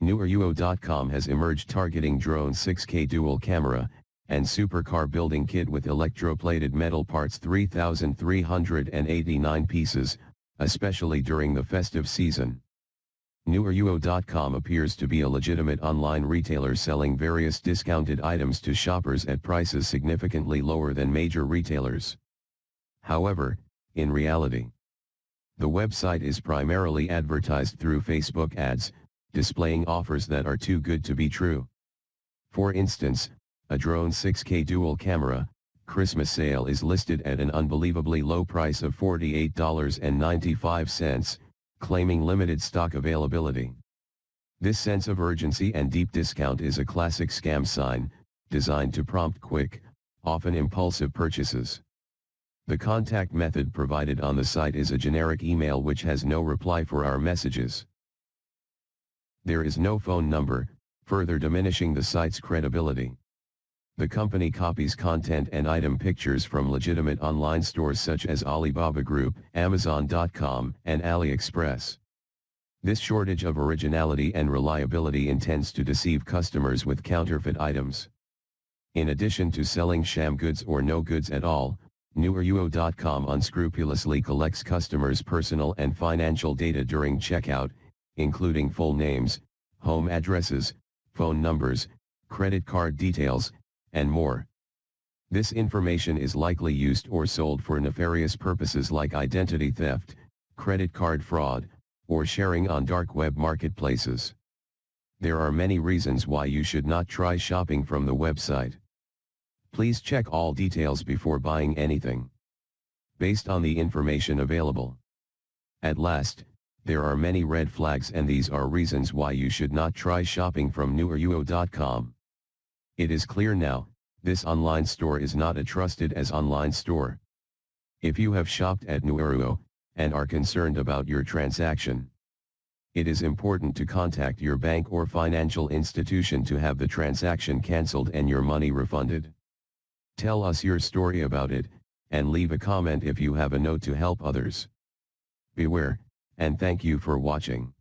Neweruo.com has emerged targeting drone 6K dual camera, and supercar building kit with electroplated metal parts 3,389 pieces, especially during the festive season. Neweruo.com appears to be a legitimate online retailer selling various discounted items to shoppers at prices significantly lower than major retailers. However, in reality, the website is primarily advertised through Facebook ads, displaying offers that are too good to be true. For instance, a drone 6K dual camera Christmas sale is listed at an unbelievably low price of $48.95, claiming limited stock availability. This sense of urgency and deep discount is a classic scam sign, designed to prompt quick, often impulsive purchases. The contact method provided on the site is a generic email which has no reply for our messages. There is no phone number, further diminishing the site's credibility. The company copies content and item pictures from legitimate online stores such as Alibaba Group, Amazon.com, and AliExpress. This shortage of originality and reliability intends to deceive customers with counterfeit items. In addition to selling sham goods or no goods at all, Neweruo.com unscrupulously collects customers' personal and financial data during checkout, including full names, home addresses, phone numbers, credit card details, and more. This information is likely used or sold for nefarious purposes like identity theft, credit card fraud, or sharing on dark web marketplaces. There are many reasons why you should not try shopping from the website. Please check all details before buying anything, based on the information available. At last, there are many red flags, and these are reasons why you should not try shopping from Neweruo.com. It is clear now, this online store is not a trusted as online store. If you have shopped at Neweruo, and are concerned about your transaction, it is important to contact your bank or financial institution to have the transaction cancelled and your money refunded. Tell us your story about it, and leave a comment if you have a note to help others. Beware, and thank you for watching.